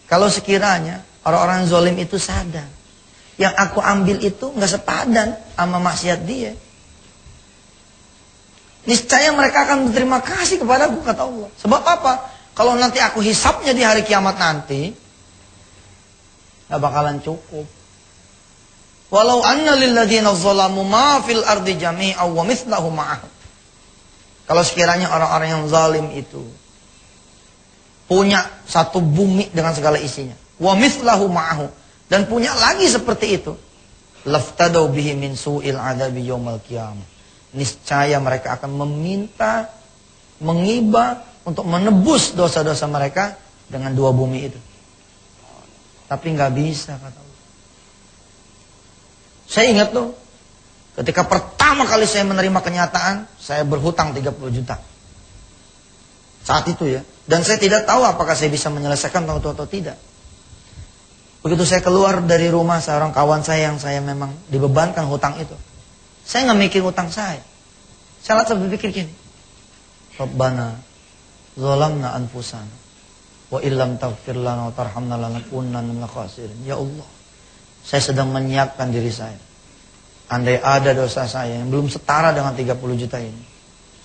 Kalau sekiranya orang-orang zalim itu sadar, yang aku ambil itu nggak sepadan sama maksiat dia, niscaya mereka akan berterima kasih kepadaku, kata Allah. Sebab apa? Kalau nanti aku hisapnya di hari kiamat nanti, nggak bakalan cukup. Walau anna lilladzina zalamu ma fil ardi jami'an wa mithlahu ma'ah. Kalau sekiranya orang-orang yang zalim itu punya satu bumi dengan segala isinya, wa mithlahu ma'ahu, dan punya lagi seperti itu, laftadau bihi min su'il adabi yaumal qiyamah. Niscaya mereka akan meminta, mengiba untuk menebus dosa-dosa mereka dengan dua bumi itu. Tapi nggak bisa, kata Allah. Saya ingat loh, ketika pertama kali saya menerima kenyataan, saya berhutang 30 juta. Saat itu ya. Dan saya tidak tahu apakah saya bisa menyelesaikan hutang itu atau tidak. Begitu saya keluar dari rumah, seorang kawan saya yang saya memang dibebankan hutang itu, saya nggak mikir hutang saya. Saya langsung berpikir gini, Rabbana zalamna anfusana wa illam taghfir lana wa tarhamna lanakunanna minal khasirin. Ya Allah, saya sedang menyiapkan diri saya. Andai ada dosa saya yang belum setara dengan 30 juta ini,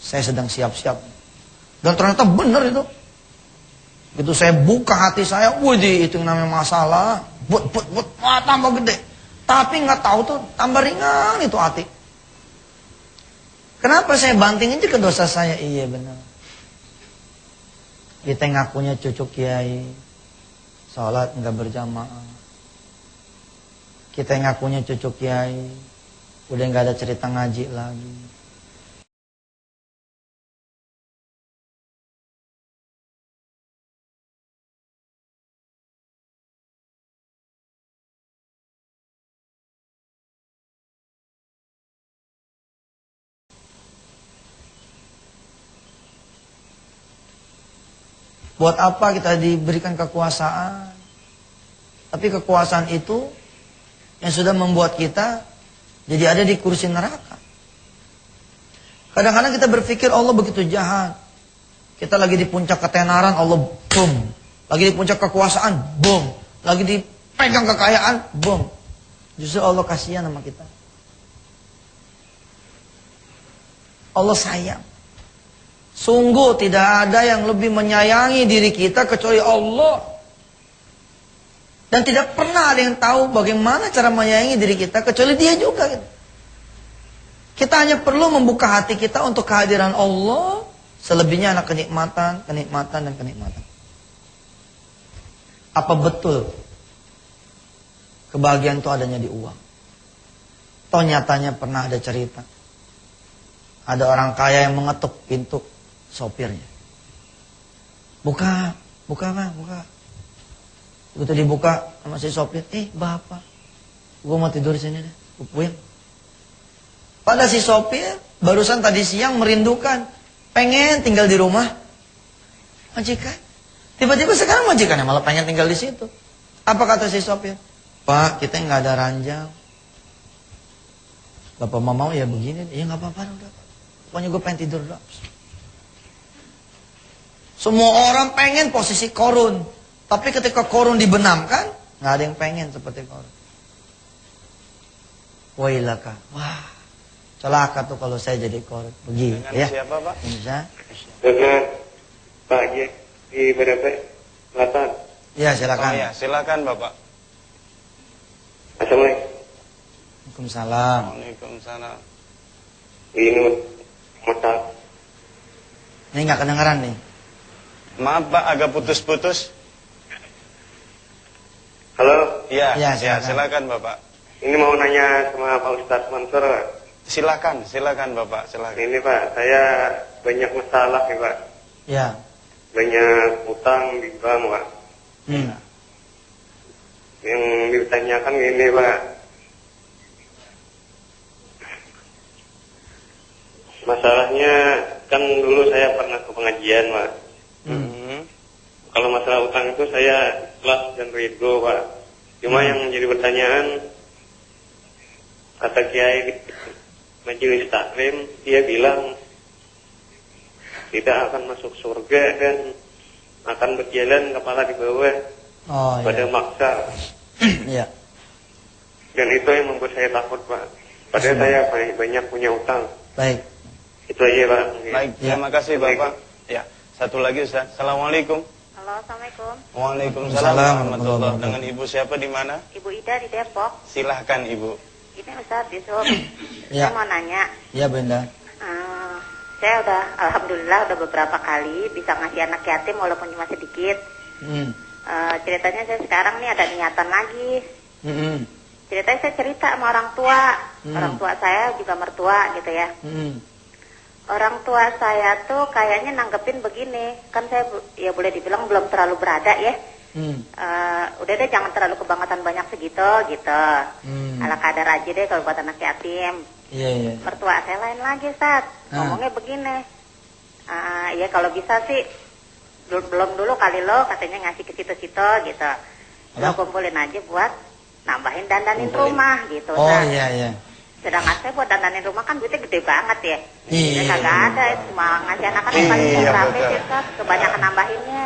saya sedang siap-siap. Dan ternyata benar itu. Begitu saya buka hati saya, wih, itu yang namanya masalah, wah, tambah gede. Tapi nggak tahu tuh tambah ringan itu hati. Kenapa saya banting aja ke dosa saya? Iya benar. Kita ngakunya cucu kiai, sholat nggak berjamaah. Kita ngakunya cucu kiai, udah nggak ada cerita ngaji lagi. Buat apa kita diberikan kekuasaan? Tapi kekuasaan itu yang sudah membuat kita jadi ada di kursi neraka. Kadang-kadang kita berpikir Allah begitu jahat. Kita lagi di puncak ketenaran, Allah boom. Lagi di puncak kekuasaan, boom. Lagi dipegang kekayaan, boom. Justru Allah kasihan sama kita. Allah sayang. Sungguh tidak ada yang lebih menyayangi diri kita kecuali Allah. Dan tidak pernah ada yang tahu bagaimana cara menyayangi diri kita kecuali Dia juga. Kita hanya perlu membuka hati kita untuk kehadiran Allah. Selebihnya anak kenikmatan, kenikmatan, dan kenikmatan. Apa betul kebahagiaan itu adanya di uang? Toh nyatanya pernah ada cerita. Ada orang kaya yang mengetuk pintu sopirnya. Buka, Bang, buka. Begitu dibuka sama si sopir, bapak, gue mau tidur sini deh, pupuin. Pada si sopir, barusan tadi siang merindukan, pengen tinggal di rumah majikan. Tiba-tiba sekarang majikannya malah pengen tinggal di situ. Apa kata si sopir? Pak, kita nggak ada ranjang. Bapak mau ya begini, ya nggak apa-apa udah. Pokoknya gue pengen tidur doang. Semua orang pengen posisi korun. Tapi ketika korun dibenamkan, nggak ada yang pengen seperti korun. Wailaka. Wah, celaka tuh kalau saya jadi korun. Begini ya. Siapa Pak? Bisa. Dengan Pak G di BDP Selatan. Ya silakan. Oh ya, silakan Bapak. Assalamualaikum. Waalaikumsalam. Waalaikumsalam. Ini mata. Ini nggak kedengeran nih. Maaf Pak, agak putus-putus. Halo? Ya, silakan. Silakan Bapak. Ini mau nanya sama Pak Ustadz Mansur, Pak. Silakan Bapak, silakan. Ini Pak, saya banyak masalah nih Pak. Ya. Banyak utang di bank Pak. Yang ditanyakan gini Pak. Masalahnya kan dulu saya pernah ke pengajian Pak. Kalau masalah utang itu saya ikhlas dan ridho Pak. Cuma yang menjadi pertanyaan, kata Kiai di majelis taklim, dia bilang tidak akan masuk surga dan akan berjalan kepala di bawah Oh pada iya. maksa. Iya. Dan itu yang membuat saya takut, Pak. Padahal saya banyak punya utang. Baik. Itu aja, Pak. Baik, terima kasih Bapak. Ya, satu lagi Ustaz. Assalamualaikum. Halo, Assalamualaikum. Waalaikumsalam warahmatullahi. Dengan Ibu siapa di mana? Ibu Ida di Depok. Silahkan Ibu. Ini Ustaz Yusuf. Ya. Saya mau nanya. Iya Bunda. Saya udah, alhamdulillah udah beberapa kali bisa ngasih anak yatim walaupun cuma sedikit. Ceritanya saya sekarang nih ada niatan lagi. Ceritanya saya cerita sama orang tua. Orang tua saya juga mertua gitu ya. Orang tua saya tuh kayaknya nanggepin begini. Kan saya ya boleh dibilang belum terlalu berada ya. Udah deh jangan terlalu kebangetan banyak segitu gitu. Ala kadar aja deh kalau buat anak yatim. Iya. Mertua saya lain lagi Ustaz. Ngomongnya begini. Ya kalau bisa sih belum dulu kali lo katanya ngasih ke situ-situ gitu. Lo kumpulin aja buat nambahin dandanin rumah gitu. Oh iya. Sedangkan saya buat dandanin rumah kan duitnya gede banget ya. Iya. Kagak ada, cuma ngasih anak-anak paling berapa sih Ustaz, kebanyakan nambahinnya.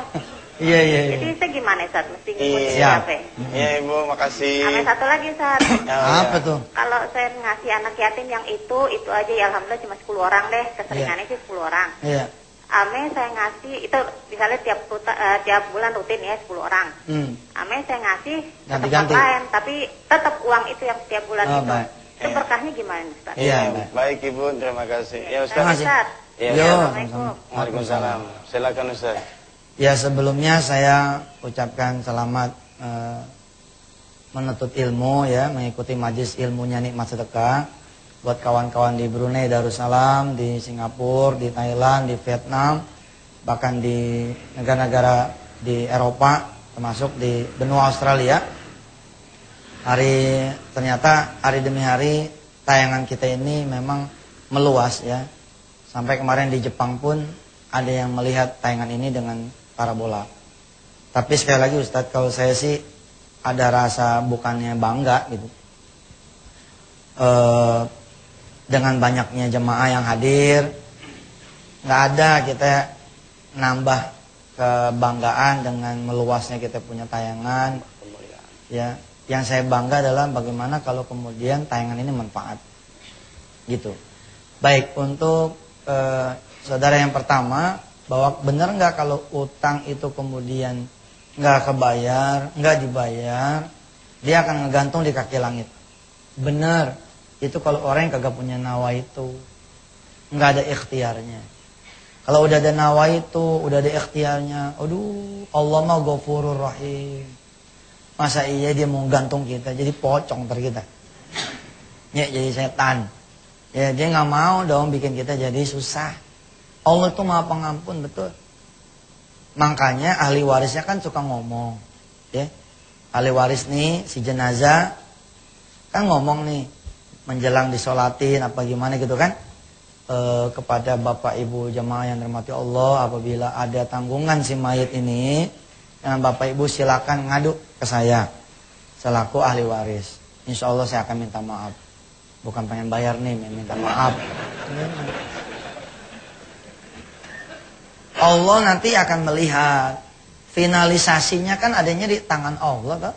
Iya. Jadi saya gimana Ustaz, mesti ngikutin Siap. siapa? Iya Ibu, makasih. Sama satu lagi Ustaz. Apa tuh? Kalau saya ngasih anak yatim yang itu aja ya alhamdulillah cuma 10 orang deh, keseringannya sih 10 orang. Iya. Ame saya ngasih itu misalnya tiap bulan rutin ya 10 orang. Ame saya ngasih Ganti-ganti. tetap lain, tapi tetap uang itu yang setiap bulan itu. Baik. Itu berkahnya gimana Ustaz? Iya. Baik Ibu, terima kasih. Ya Terima Ustaz. kasih. Ustaz. Iya. Yo, Assalamualaikum. Waalaikumsalam. Silakan Ustaz. Ya sebelumnya saya ucapkan selamat menuntut ilmu ya, mengikuti majlis ilmunya Nikmat Sedekah buat kawan-kawan di Brunei Darussalam, di Singapura, di Thailand, di Vietnam, bahkan di negara-negara di Eropa, termasuk di benua Australia. Ternyata hari demi hari tayangan kita ini memang meluas ya. Sampai kemarin di Jepang pun ada yang melihat tayangan ini dengan parabola. Tapi sekali lagi Ustadz, kalau saya sih ada rasa bukannya bangga gitu. Dengan banyaknya jemaah yang hadir, nggak ada kita nambah kebanggaan dengan meluasnya kita punya tayangan. Ya, yang saya bangga adalah bagaimana kalau kemudian tayangan ini manfaat, gitu. Baik, untuk saudara yang pertama, bahwa benar nggak kalau utang itu kemudian nggak kebayar, nggak dibayar, dia akan ngegantung di kaki langit. Benar, itu kalau orang yang kagak punya nawa itu, nggak ada ikhtiarnya. Kalau udah ada nawa itu, udah ada ikhtiarnya, aduh, Allah mah Ghafurur Rahim. Masa iya dia mau gantung kita, jadi pocong ntar kita. Ya, jadi setan. Ya, dia nggak mau dong bikin kita jadi susah. Allah tuh Maha Pengampun, betul. Makanya ahli warisnya kan suka ngomong, ya. Ahli waris nih si jenazah kan ngomong nih menjelang disolatin apa gimana gitu kan, kepada bapak ibu jamaah yang dirahmati Allah, apabila ada tanggungan si mayit ini, dengan bapak ibu silakan ngadu ke saya selaku ahli waris. Insya Allah saya akan minta maaf. Bukan pengen bayar nih, minta maaf. Allah nanti akan melihat. Finalisasinya kan adanya di tangan Allah kan?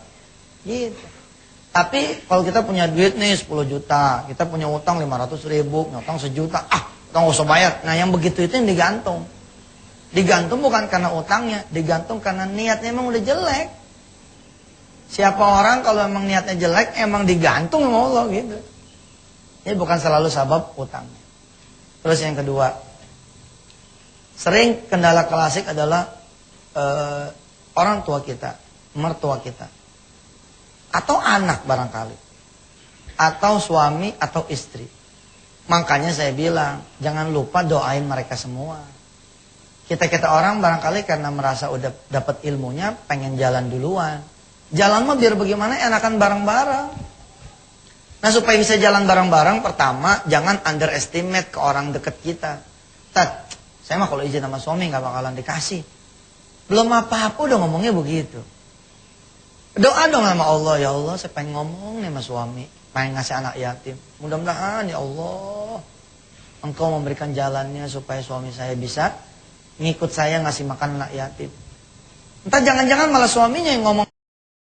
Gitu. Tapi kalau kita punya duit nih 10 juta, kita punya utang 500 ribu, punya utang 1 juta, kita nggak usah bayar. Nah yang begitu itu yang digantung. Digantung bukan karena utangnya, digantung karena niatnya emang udah jelek. Siapa orang kalau emang niatnya jelek, emang digantung sama Allah gitu. Ini bukan selalu sabab utang. Terus yang kedua, sering kendala klasik adalah orang tua kita, mertua kita, atau anak barangkali, atau suami atau istri. Makanya saya bilang jangan lupa doain mereka semua. Kita orang barangkali karena merasa udah dapat ilmunya pengen jalan duluan. Jalan mah biar bagaimana enakan bareng-bareng. Nah supaya bisa jalan bareng-bareng, pertama jangan underestimate ke orang deket kita. Tat, saya mah kalau izin sama suami nggak bakalan dikasih. Belum apa-apa udah ngomongnya begitu. Doa dong sama Allah, ya Allah saya pengen ngomong nih sama suami, pengen ngasih anak yatim. Mudah-mudahan ya Allah Engkau memberikan jalannya supaya suami saya bisa ngikut saya ngasih makan anak yatim. Entah jangan-jangan malah suaminya yang ngomong